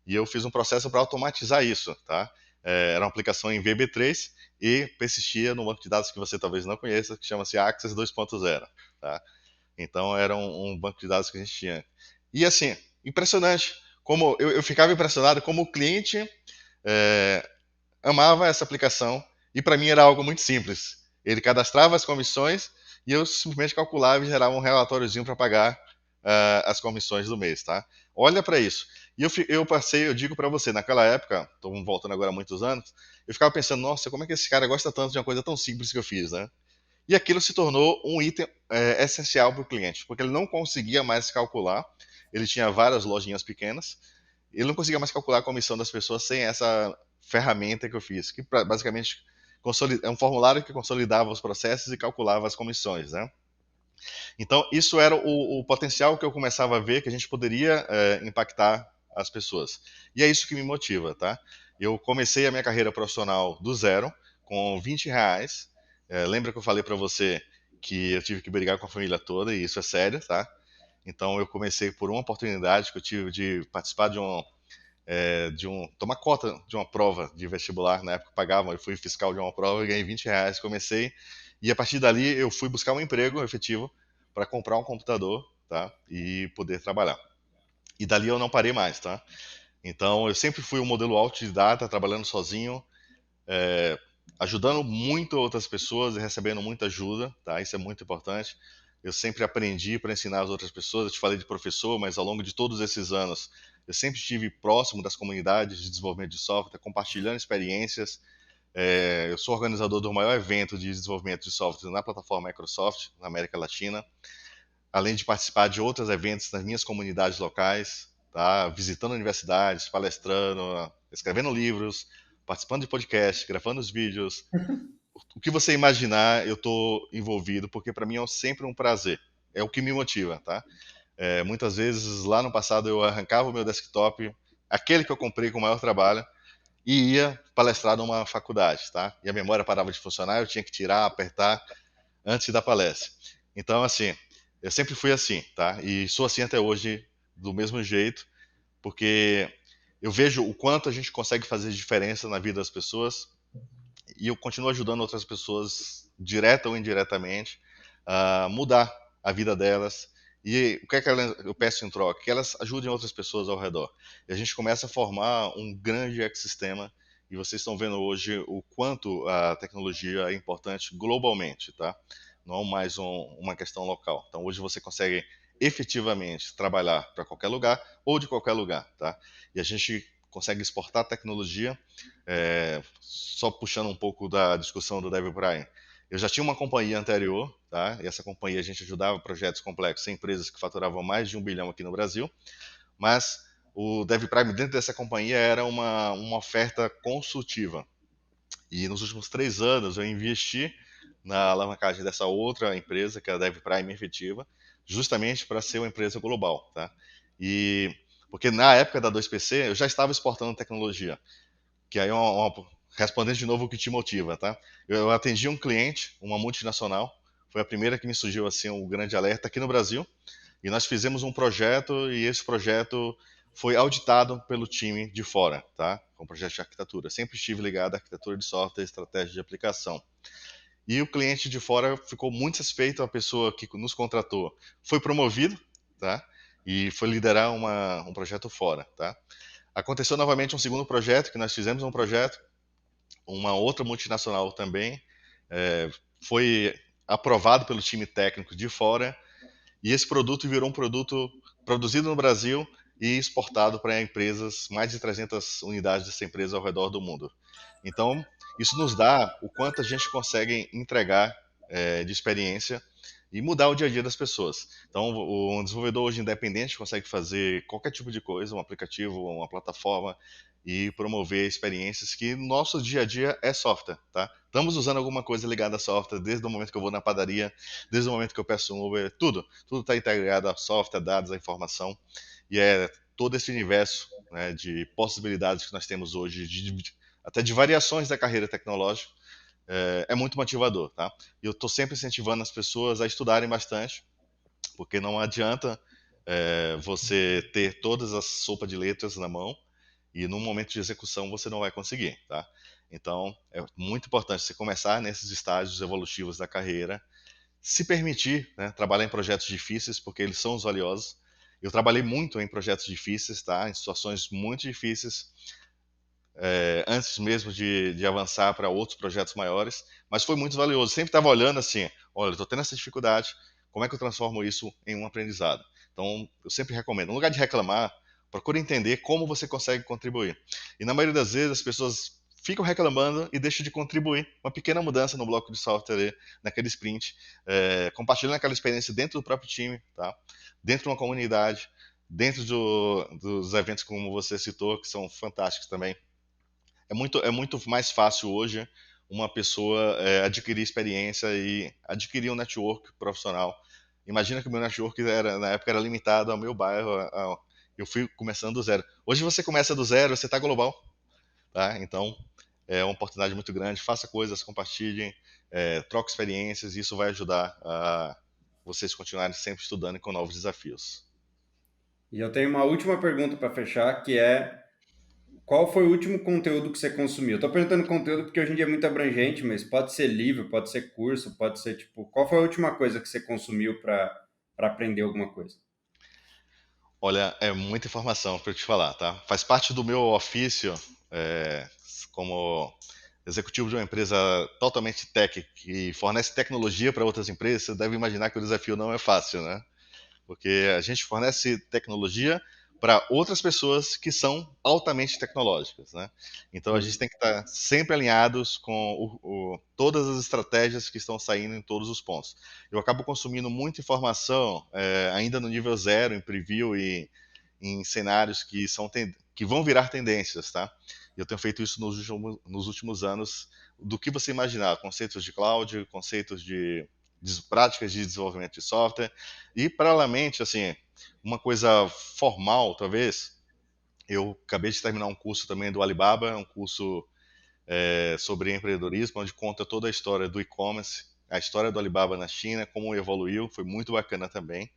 E eu fiz um processo para automatizar isso, tá? Era uma aplicação em VB3 e persistia no banco de dados que você talvez não conheça, que chama-se Access 2.0, tá? Então era um banco de dados que a gente tinha. E assim, impressionante, como eu ficava impressionado como o cliente é, amava essa aplicação e para mim era algo muito simples. Ele cadastrava as comissões e eu simplesmente calculava e gerava um relatóriozinho para pagar as comissões do mês, tá? Olha para isso. E eu passei, eu digo para você, naquela época, estou voltando agora há muitos anos, eu ficava pensando, nossa, como é que esse cara gosta tanto de uma coisa tão simples que eu fiz, né? E aquilo se tornou um item essencial para o cliente, porque ele não conseguia mais calcular, ele tinha várias lojinhas pequenas, ele não conseguia mais calcular a comissão das pessoas sem essa ferramenta que eu fiz, que basicamente é um formulário que consolidava os processos e calculava as comissões, né? Então, isso era o potencial que eu começava a ver que a gente poderia impactar as pessoas. E é isso que me motiva, tá? Eu comecei a minha carreira profissional do zero, com R$ 20. Lembra que eu falei para você que eu tive que brigar com a família toda, e isso é sério, tá? Então, eu comecei por uma oportunidade que eu tive de participar tomar cota de uma prova de vestibular. Na época pagavam, eu fui fiscal de uma prova e ganhei R$ 20, comecei, e a partir dali eu fui buscar um emprego efetivo para comprar um computador, tá? E poder trabalhar. E dali eu não parei mais, tá? Então eu sempre fui um modelo autodidata, trabalhando sozinho, é, ajudando muito outras pessoas e recebendo muita ajuda, tá? Isso é muito importante. Eu sempre aprendi para ensinar as outras pessoas. Eu te falei de professor, mas ao longo de todos esses anos, eu sempre estive próximo das comunidades de desenvolvimento de software, compartilhando experiências. Eu sou organizador do maior evento de desenvolvimento de software na plataforma Microsoft, na América Latina, além de participar de outros eventos nas minhas comunidades locais, tá? Visitando universidades, palestrando, escrevendo livros, participando de podcasts, gravando os vídeos. O que você imaginar, eu estou envolvido, porque para mim é sempre um prazer. É o que me motiva, tá? Muitas vezes, lá no passado, eu arrancava o meu desktop, aquele que eu comprei com o maior trabalho, e ia palestrar numa faculdade, tá? E a memória parava de funcionar, eu tinha que tirar, apertar antes da palestra. Então, assim, eu sempre fui assim, tá? E sou assim até hoje, do mesmo jeito, porque eu vejo o quanto a gente consegue fazer diferença na vida das pessoas, e eu continuo ajudando outras pessoas, direta ou indiretamente, a mudar a vida delas. E o que é que eu peço em troca? Que elas ajudem outras pessoas ao redor. E a gente começa a formar um grande ecossistema, e vocês estão vendo hoje o quanto a tecnologia é importante globalmente, tá? Não mais uma questão local. Então hoje você consegue efetivamente trabalhar para qualquer lugar ou de qualquer lugar, tá? E a gente consegue exportar tecnologia. Só puxando um pouco da discussão do DevPrime, eu já tinha uma companhia anterior, tá? E essa companhia a gente ajudava projetos complexos em empresas que faturavam mais de 1 bilhão aqui no Brasil, mas o DevPrime dentro dessa companhia era uma oferta consultiva. E nos últimos 3 anos eu investi na alavancagem dessa outra empresa, que é a DevPrime Efetiva, justamente para ser uma empresa global, tá? E porque na época da 2PC eu já estava exportando tecnologia, que aí é respondendo de novo o que te motiva, tá? Eu atendi um cliente, uma multinacional, foi a primeira que me surgiu assim um grande alerta aqui no Brasil, e nós fizemos um projeto e esse projeto foi auditado pelo time de fora, tá? Com um projeto de arquitetura. Sempre estive ligado à arquitetura de software e estratégia de aplicação. E o cliente de fora ficou muito satisfeito, a pessoa que nos contratou foi promovido, tá? E foi liderar um projeto fora, tá? Aconteceu novamente um segundo projeto, que nós fizemos um projeto, uma outra multinacional também, foi aprovado pelo time técnico de fora, e esse produto virou um produto produzido no Brasil e exportado para empresas, mais de 300 unidades dessa empresa ao redor do mundo. Então, isso nos dá o quanto a gente consegue entregar de experiência e mudar o dia a dia das pessoas. Então, um desenvolvedor hoje independente consegue fazer qualquer tipo de coisa, um aplicativo, uma plataforma, e promover experiências que no nosso dia a dia é software, tá? Estamos usando alguma coisa ligada a software desde o momento que eu vou na padaria, desde o momento que eu peço um Uber, tudo está integrado a software, dados, a informação, e é todo esse universo, né, de possibilidades que nós temos hoje, até de variações da carreira tecnológica, é muito motivador, tá? E eu estou sempre incentivando as pessoas a estudarem bastante, porque não adianta você ter todas as sopas de letras na mão e no momento de execução você não vai conseguir, tá? Então, é muito importante você começar nesses estágios evolutivos da carreira, se permitir, né, trabalhar em projetos difíceis, porque eles são os valiosos. Eu trabalhei muito em projetos difíceis, tá? Em situações muito difíceis, antes mesmo de avançar para outros projetos maiores, mas foi muito valioso. Sempre estava olhando assim, olha, estou tendo essa dificuldade, como é que eu transformo isso em um aprendizado? Então, eu sempre recomendo, no lugar de reclamar, procure entender como você consegue contribuir. E na maioria das vezes as pessoas ficam reclamando e deixam de contribuir. Uma pequena mudança no bloco de software, naquele sprint, compartilhando aquela experiência dentro do próprio time, tá? Dentro de uma comunidade, dentro dos eventos como você citou, que são fantásticos também. É muito mais fácil hoje uma pessoa adquirir experiência e adquirir um network profissional. Imagina que o meu network na época era limitado ao meu bairro. Eu fui começando do zero. Hoje você começa do zero, você está global, tá? Então é uma oportunidade muito grande. Faça coisas, compartilhem, troque experiências. E isso vai ajudar a vocês continuarem sempre estudando e com novos desafios. E eu tenho uma última pergunta para fechar, que é: qual foi o último conteúdo que você consumiu? Estou perguntando conteúdo porque hoje em dia é muito abrangente, mas pode ser livro, pode ser curso, pode ser tipo, qual foi a última coisa que você consumiu para aprender alguma coisa? Olha, é muita informação para eu te falar, tá? Faz parte do meu ofício como executivo de uma empresa totalmente tech que fornece tecnologia para outras empresas. Você deve imaginar que o desafio não é fácil, né? Porque a gente fornece tecnologia para outras pessoas que são altamente tecnológicas, né? Então a gente Sim. tem que estar sempre alinhados com todas as estratégias que estão saindo em todos os pontos. Eu acabo consumindo muita informação ainda no nível zero, em preview e em cenários que vão virar tendências, tá? Eu tenho feito isso nos últimos anos, do que você imaginar, conceitos de cloud, conceitos de práticas de desenvolvimento de software, e paralelamente, assim, uma coisa formal, talvez, eu acabei de terminar um curso também do Alibaba, um curso sobre empreendedorismo, onde conta toda a história do e-commerce, a história do Alibaba na China, como evoluiu, foi muito bacana também.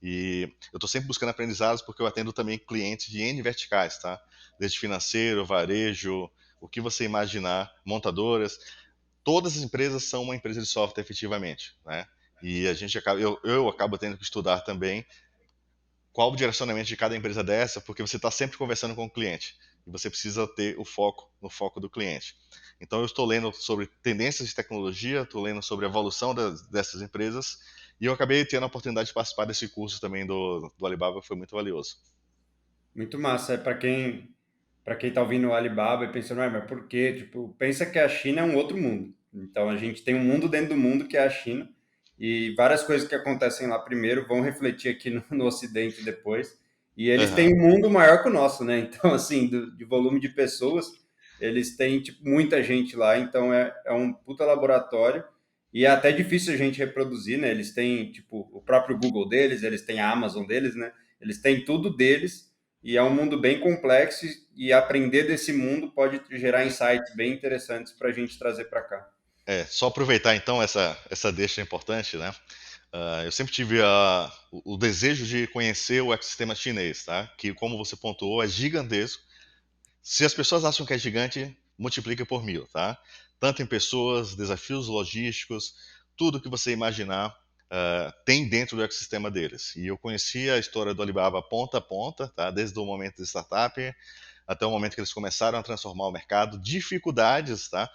E eu estou sempre buscando aprendizados porque eu atendo também clientes de N verticais, tá? Desde financeiro, varejo, o que você imaginar, montadoras. Todas as empresas são uma empresa de software efetivamente, né? E eu acabo tendo que estudar também qual o direcionamento de cada empresa dessa, porque você está sempre conversando com o cliente e você precisa ter o foco no foco do cliente. Então eu estou lendo sobre tendências de tecnologia, estou lendo sobre a evolução dessas empresas e eu acabei tendo a oportunidade de participar desse curso também do Alibaba, que foi muito valioso. Muito massa. É para quem para quem está ouvindo o Alibaba e pensando, ah, mas por quê? Tipo, pensa que a China é um outro mundo. Então a gente tem um mundo dentro do mundo que é a China e várias coisas que acontecem lá primeiro vão refletir aqui no Ocidente depois. E eles têm Aham. um mundo maior que o nosso, né? Então, assim, de volume de pessoas, eles têm tipo, muita gente lá, então é um puta laboratório. E é até difícil a gente reproduzir, né? Eles têm, tipo, o próprio Google deles, eles têm a Amazon deles, né? Eles têm tudo deles e é um mundo bem complexo e aprender desse mundo pode gerar insights bem interessantes para a gente trazer para cá. Só aproveitar então essa deixa importante, né? Eu sempre tive o desejo de conhecer o ecossistema chinês, tá? Que, como você pontuou, é gigantesco. Se as pessoas acham que é gigante, multiplica por 1000, tá? Tanto em pessoas, desafios logísticos, tudo que você imaginar tem dentro do ecossistema deles. E eu conheci a história do Alibaba ponta a ponta, tá? Desde o momento de startup até o momento que eles começaram a transformar o mercado, dificuldades, tá?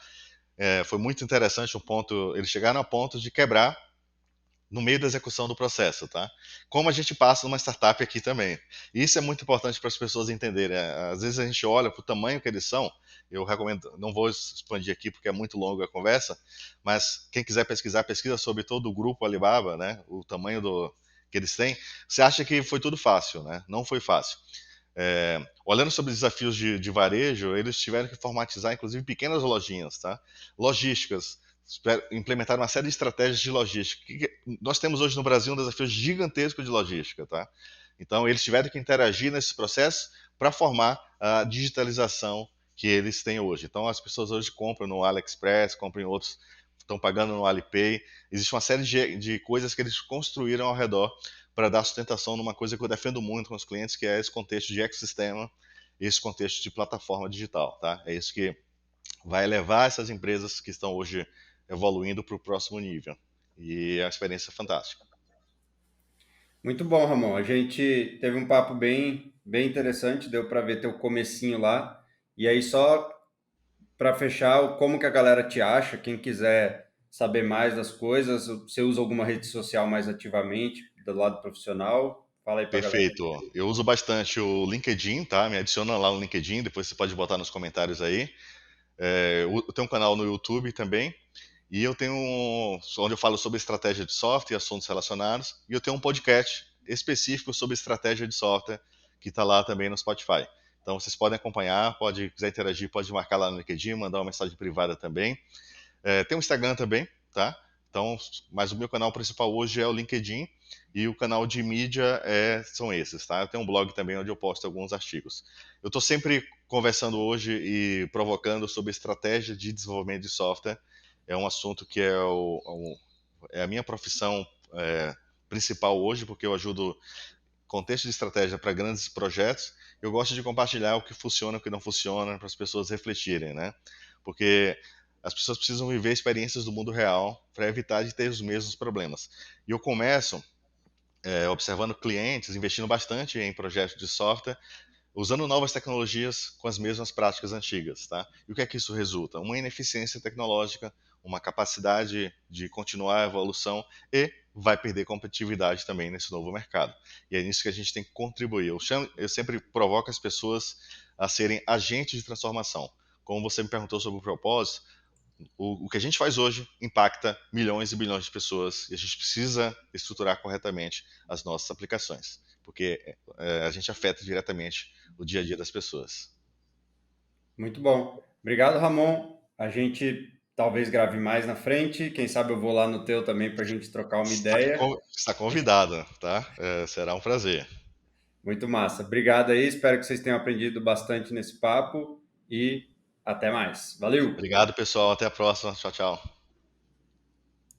Foi muito interessante um ponto, eles chegaram a ponto de quebrar no meio da execução do processo, tá? Como a gente passa numa startup aqui também. E isso é muito importante para as pessoas entenderem. Às vezes a gente olha para o tamanho que eles são, eu recomendo, não vou expandir aqui porque é muito longa a conversa, mas quem quiser pesquisar, pesquisa sobre todo o grupo Alibaba, né? O tamanho que eles têm. Você acha que foi tudo fácil, né? Não foi fácil. Olhando sobre desafios de varejo, eles tiveram que formatizar, inclusive, pequenas lojinhas, tá? Logísticas, implementar uma série de estratégias de logística. Nós temos hoje no Brasil um desafio gigantesco de logística, tá? Então, eles tiveram que interagir nesse processo para formar a digitalização que eles têm hoje. Então, as pessoas hoje compram no AliExpress, compram em outros, estão pagando no Alipay. Existe uma série de coisas que eles construíram ao redor para dar sustentação numa coisa que eu defendo muito com os clientes, que é esse contexto de ecossistema, esse contexto de plataforma digital, tá? É isso que vai levar essas empresas que estão hoje evoluindo para o próximo nível. E a experiência é fantástica. Muito bom, Ramon. A gente teve um papo bem interessante, deu para ver teu comecinho lá. E aí só para fechar, como que a galera te acha, quem quiser saber mais das coisas, você usa alguma rede social mais ativamente do lado profissional? Fala aí para a galera. Perfeito. Eu uso bastante o LinkedIn, tá? Me adiciona lá no LinkedIn, depois você pode botar nos comentários aí. Eu tenho um canal no YouTube também, e eu tenho onde eu falo sobre estratégia de software e assuntos relacionados, e eu tenho um podcast específico sobre estratégia de software que está lá também no Spotify. Então vocês podem acompanhar, quiser interagir, pode marcar lá no LinkedIn, mandar uma mensagem privada também. Tem um Instagram também, tá? Então, mas o meu canal principal hoje é o LinkedIn e o canal de mídia são esses, tá? Eu tenho um blog também onde eu posto alguns artigos. Eu estou sempre conversando hoje e provocando sobre estratégia de desenvolvimento de software. É um assunto que é a minha profissão principal hoje, porque eu ajudo contexto de estratégia para grandes projetos. Eu gosto de compartilhar o que funciona, o que não funciona, para as pessoas refletirem, né? Porque as pessoas precisam viver experiências do mundo real para evitar de ter os mesmos problemas. E eu começo observando clientes, investindo bastante em projetos de software, usando novas tecnologias com as mesmas práticas antigas, tá? E o que é que isso resulta? Uma ineficiência tecnológica, uma capacidade de continuar a evolução e vai perder competitividade também nesse novo mercado. E é nisso que a gente tem que contribuir. Eu sempre provoco as pessoas a serem agentes de transformação. Como você me perguntou sobre o propósito, o que a gente faz hoje impacta milhões e bilhões de pessoas e a gente precisa estruturar corretamente as nossas aplicações, porque a gente afeta diretamente o dia a dia das pessoas. Muito bom. Obrigado, Ramon. A gente talvez grave mais na frente. Quem sabe eu vou lá no teu também para a gente trocar uma ideia. Está convidada, tá? Será um prazer. Muito massa. Obrigado aí. Espero que vocês tenham aprendido bastante nesse papo e até mais. Valeu! Obrigado, pessoal. Até a próxima. Tchau, tchau.